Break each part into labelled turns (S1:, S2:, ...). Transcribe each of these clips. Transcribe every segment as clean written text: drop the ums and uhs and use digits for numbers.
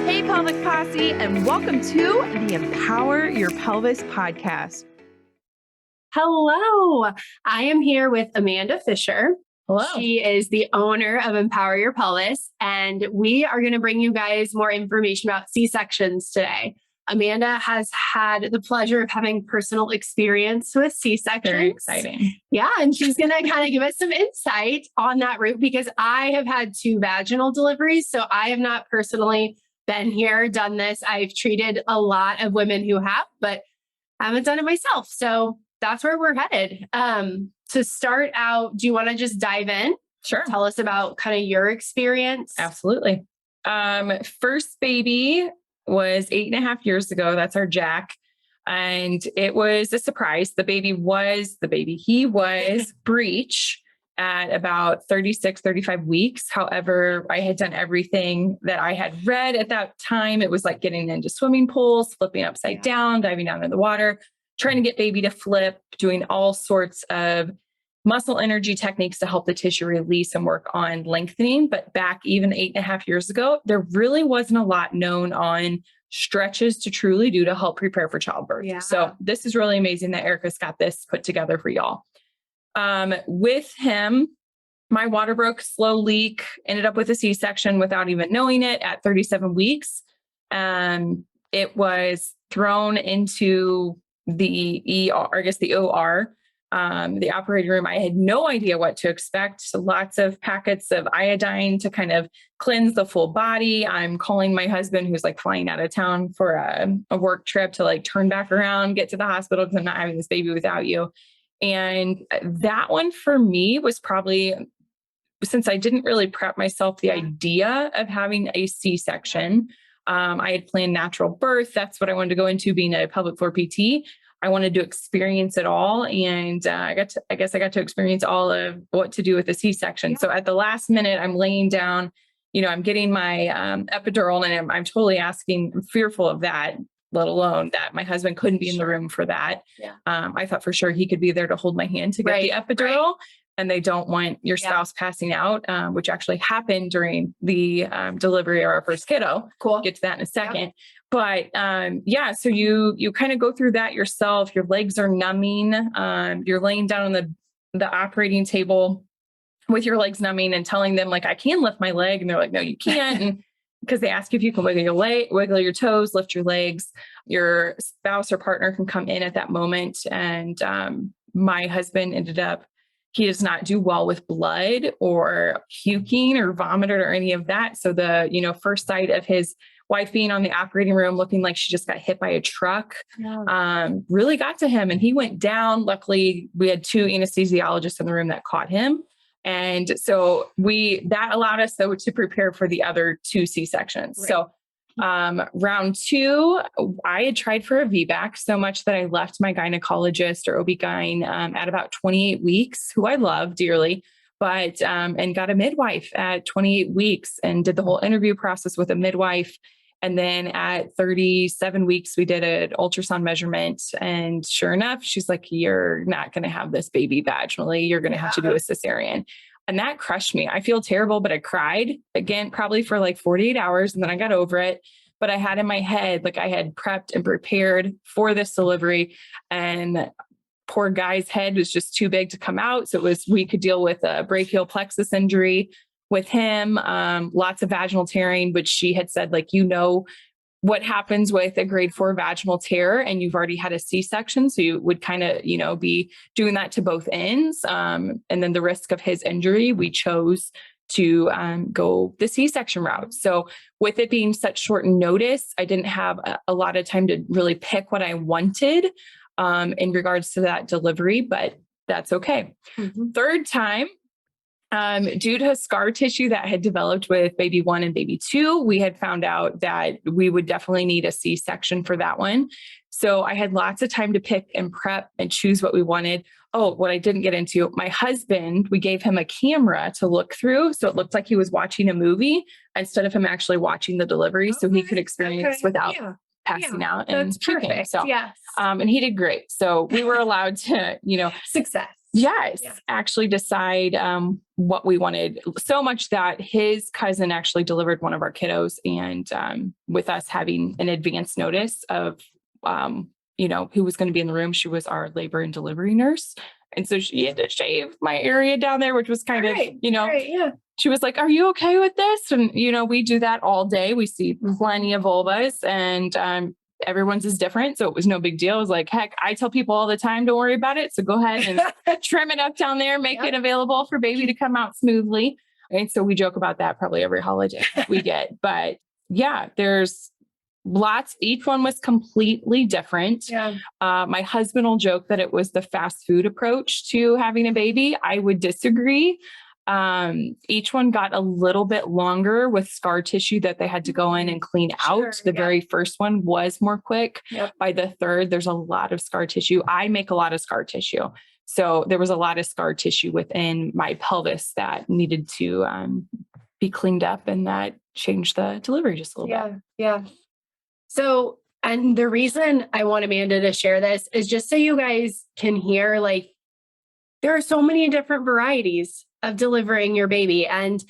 S1: Hey, Pelvic Posse, and welcome to the Empower Your Pelvis Podcast.
S2: Hello, I am here with Amanda Fisher.
S1: Hello.
S2: She is the owner of Empower Your Pelvis, and we are going to bring you guys more information about C-sections today. Amanda has had the pleasure of having personal experience with C-sections.
S1: Very exciting.
S2: Yeah, and she's going to kind of give us some insight on that route because I have had 2 vaginal deliveries, so I have not personally been here, done this. I've treated a lot of women who have, but I haven't done it myself. So that's where we're headed. To start out, do you want to just dive in?
S1: Sure.
S2: Tell us about kind of your experience.
S1: Absolutely. First baby was 8.5 years ago. That's our Jack. And it was a surprise. He was breech at about 36, 35 weeks. However, I had done everything that I had read at that time. It was like getting into swimming pools, flipping upside down, diving down in the water, trying to get baby to flip, doing all sorts of muscle energy techniques to help the tissue release and work on lengthening. But back even 8.5 years ago, there really wasn't a lot known on stretches to truly do to help prepare for childbirth.
S2: Yeah.
S1: So this is really amazing that Erica's got this put together for y'all. With him, my water broke, slow leak, ended up with a C-section without even knowing it at 37 weeks. It was thrown into the ER, I guess the OR, the operating room. I had no idea what to expect. So lots of packets of iodine to kind of cleanse the full body. I'm calling my husband, who's like flying out of town for a work trip, to like turn back around, get to the hospital because I'm not having this baby without you. And that one for me was probably, since I didn't really prep myself, the idea of having a C-section. I had planned natural birth. That's what I wanted to go into, being a pelvic floor PT. I wanted to experience it all. And I got to experience all of what to do with a C-section. So at the last minute, I'm laying down, I'm getting my epidural, and I'm totally I'm fearful of that, let alone that my husband couldn't be in the room for that. Yeah. I thought for sure he could be there to hold my hand to get the epidural. Right. And they don't want your spouse passing out, which actually happened during the delivery of our first kiddo. Cool. We'll get to that in a second. Yeah. But so you kind of go through that yourself. Your legs are numbing. You're laying down on the operating table with your legs numbing and telling them like, I can lift my leg. And they're like, no, you can't. And because they ask if you can wiggle your toes, lift your legs. Your spouse or partner can come in at that moment. And my husband he does not do well with blood or puking or vomited or any of that. So the, first sight of his wife being on the operating room looking like she just got hit by a truck, really got to him, and he went down. Luckily, we had 2 anesthesiologists in the room that caught him. And so that allowed us though to prepare for the other 2 C-sections. Right. So round 2, I had tried for a VBAC so much that I left my gynecologist or OB-GYN at about 28 weeks, who I love dearly, but and got a midwife at 28 weeks and did the whole interview process with a midwife. And then at 37 weeks, we did an ultrasound measurement. And sure enough, she's like, you're not going to have this baby vaginally. You're going to have to do a cesarean. And that crushed me. I feel terrible, but I cried again, probably for like 48 hours. And then I got over it. But I had in my head, like I had prepped and prepared for this delivery, and poor guy's head was just too big to come out. So we could deal with a brachial plexus injury with him, lots of vaginal tearing, which she had said, like, what happens with a grade 4 vaginal tear, and you've already had a C-section. So you would kind of, be doing that to both ends. And then the risk of his injury, we chose to go the C-section route. So with it being such short notice, I didn't have a lot of time to really pick what I wanted in regards to that delivery, but that's okay. Mm-hmm. Third time, due to scar tissue that had developed with baby 1 and baby 2, we had found out that we would definitely need a C-section for that one. So I had lots of time to pick and prep and choose what we wanted. Oh, what I didn't get into, my husband, we gave him a camera to look through. So it looked like he was watching a movie instead of him actually watching the delivery. Okay. So he could experience without passing out and puking. So, and he did great. So we were allowed to,
S2: success.
S1: Yes, actually decide what we wanted, so much that his cousin actually delivered one of our kiddos, and with us having an advance notice of, who was going to be in the room, she was our labor and delivery nurse. And so she had to shave my area down there, which was kind of, she was like, "Are you okay with this?" And, we do that all day. We see plenty of vulvas, and everyone's is different. So it was no big deal. It was like, heck, I tell people all the time, don't worry about it. So go ahead and trim it up down there, make it available for baby to come out smoothly. And so we joke about that probably every holiday we get. But yeah, there's lots. Each one was completely different.
S2: Yeah.
S1: My husband will joke that it was the fast food approach to having a baby. I would disagree. Each one got a little bit longer with scar tissue that they had to go in and clean out. The very first one was more quick.
S2: Yep.
S1: By the third, there's a lot of scar tissue. I make a lot of scar tissue. So there was a lot of scar tissue within my pelvis that needed to be cleaned up, and that changed the delivery just a little bit.
S2: Yeah. So, and the reason I want Amanda to share this is just so you guys can hear, like, there are so many different varieties of delivering your baby, and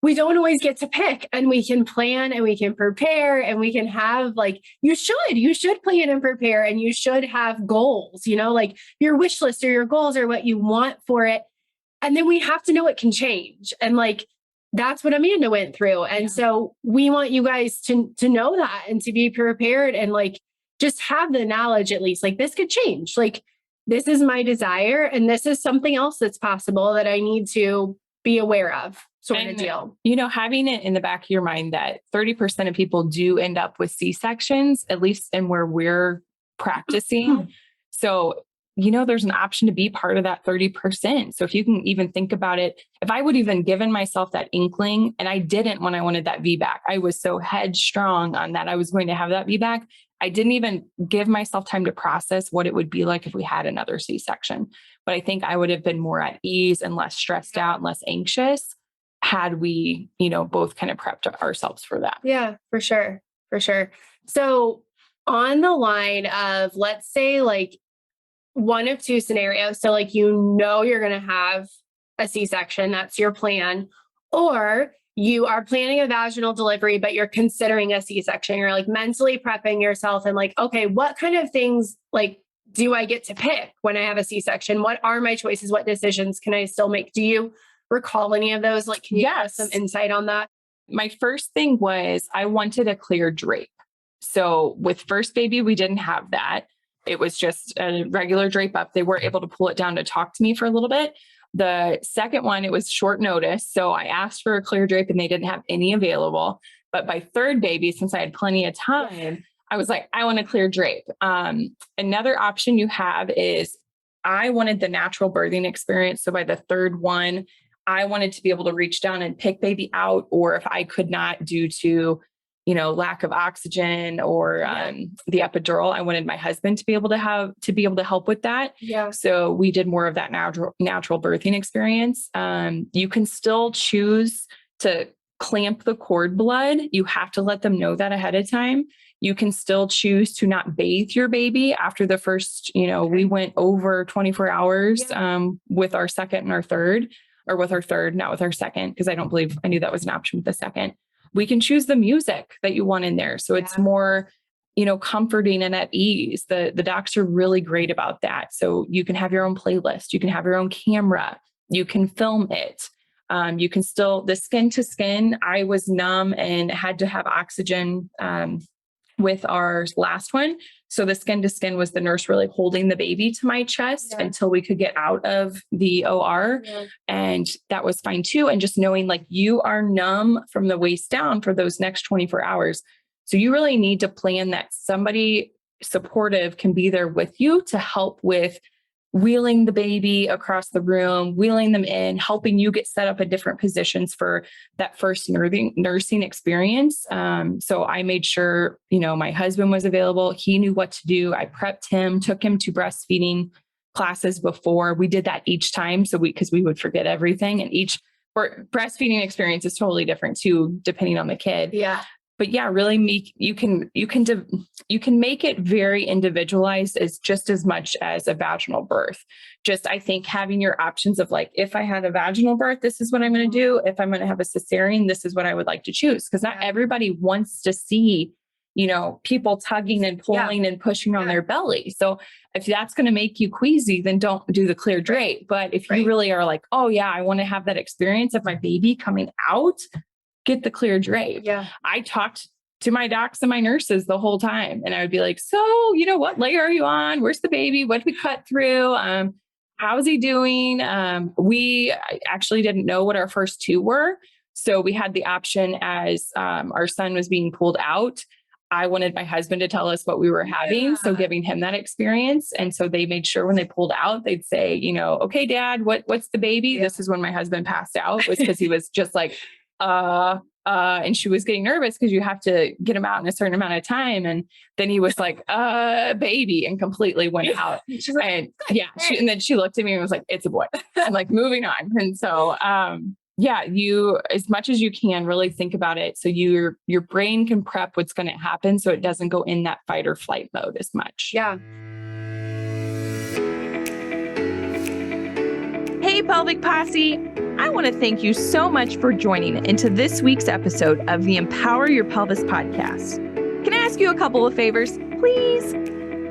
S2: we don't always get to pick, and we can plan and we can prepare and we can have, like, you should plan and prepare, and you should have goals, like your wish list or your goals or what you want for it. And then we have to know it can change. And like, that's what Amanda went through. And so we want you guys to know that and to be prepared and like, just have the knowledge, at least, like, this could change. Like, this is my desire, and this is something else that's possible that I need to be aware of, sort of deal.
S1: Having it in the back of your mind that 30% of people do end up with C-sections, at least in where we're practicing. So, there's an option to be part of that 30%. So if you can even think about it, if I would even given myself that inkling, and I didn't when I wanted that VBAC, I was so headstrong on that I was going to have that VBAC. I didn't even give myself time to process what it would be like if we had another C-section. But I think I would have been more at ease and less stressed out and less anxious had we, both kind of prepped ourselves for that.
S2: Yeah, for sure. For sure. So on the line of, let's say, like, one of two scenarios. So like, you're going to have a C-section, that's your plan, or you are planning a vaginal delivery, but you're considering a C-section. You're like mentally prepping yourself and like, okay, what kind of things like do I get to pick when I have a C-section? What are my choices? What decisions can I still make? Do you recall any of those? Like, can you give us some insight on that?
S1: My first thing was I wanted a clear drape. So with first baby, we didn't have that. It was just a regular drape up. They were able to pull it down to talk to me for a little bit. The second one, it was short notice. So I asked for a clear drape and they didn't have any available. But by third baby, since I had plenty of time, I was like, I want a clear drape. Another option you have is I wanted the natural birthing experience. So by the third one, I wanted to be able to reach down and pick baby out, or if I could not due to, lack of oxygen or the epidural, I wanted my husband to be able to help with that.
S2: Yeah.
S1: So we did more of that natural birthing experience. You can still choose to clamp the cord blood. You have to let them know that ahead of time. You can still choose to not bathe your baby after the first, we went over 24 hours with our second and our third, or with our third, not with our second, because I don't believe I knew that was an option with the second. We can choose the music that you want in there. So it's more, comforting and at ease. The docs are really great about that. So you can have your own playlist. You can have your own camera. You can film it. You can still, the skin to skin, I was numb and had to have oxygen with our last one. So the skin to skin was the nurse really holding the baby to my chest until we could get out of the OR. Yeah. And that was fine too. And just knowing like you are numb from the waist down for those next 24 hours. So you really need to plan that somebody supportive can be there with you to help with wheeling the baby across the room, wheeling them in, helping you get set up in different positions for that first nursing experience. So I made sure, my husband was available. He knew what to do. I prepped him, took him to breastfeeding classes before. We did that each time. So because we would forget everything, and each breastfeeding experience is totally different too, depending on the kid.
S2: Yeah.
S1: But yeah, really you can make it very individualized as just as much as a vaginal birth. Just, I think having your options of like, if I had a vaginal birth, this is what I'm going to do. If I'm going to have a cesarean, this is what I would like to choose. Because not everybody wants to see, people tugging and pulling and pushing on their belly. So if that's going to make you queasy, then don't do the clear drape. But if you really are like, oh yeah, I want to have that experience of my baby coming out, get the clear drape.
S2: Yeah.
S1: I talked to my docs and my nurses the whole time. And I would be like, so, what layer are you on? Where's the baby? What did we cut through? How's he doing? We actually didn't know what our first two were. So we had the option as our son was being pulled out. I wanted my husband to tell us what we were having. So giving him that experience. And so they made sure when they pulled out, they'd say, okay, Dad, what's the baby? Yeah. This is when my husband passed out, was because he was just like, and she was getting nervous because you have to get him out in a certain amount of time. And then he was like, baby, and completely went out. And and then she looked at me and was like, it's a boy. I'm like, moving on. And so, you, as much as you can, really think about it. So your brain can prep what's going to happen. So it doesn't go in that fight or flight mode as much.
S2: Yeah.
S3: Hey, Pelvic Posse. I want to thank you so much for joining into this week's episode of the Empower Your Pelvis Podcast. Can I ask you a couple of favors, please?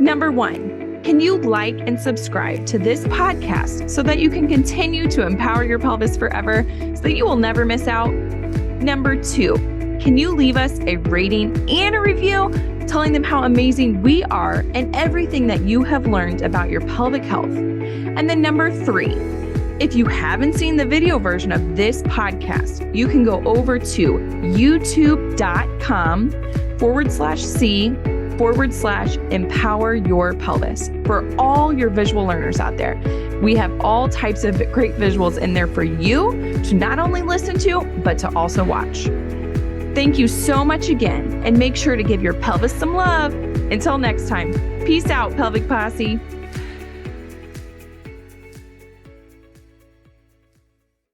S3: Number one, can you like and subscribe to this podcast so that you can continue to empower your pelvis forever so that you will never miss out? Number two, can you leave us a rating and a review telling them how amazing we are and everything that you have learned about your pelvic health? And then number three, if you haven't seen the video version of this podcast, you can go over to youtube.com/C/Empower Your Pelvis for all your visual learners out there. We have all types of great visuals in there for you to not only listen to, but to also watch. Thank you so much again, and make sure to give your pelvis some love. Until next time, peace out, Pelvic Posse.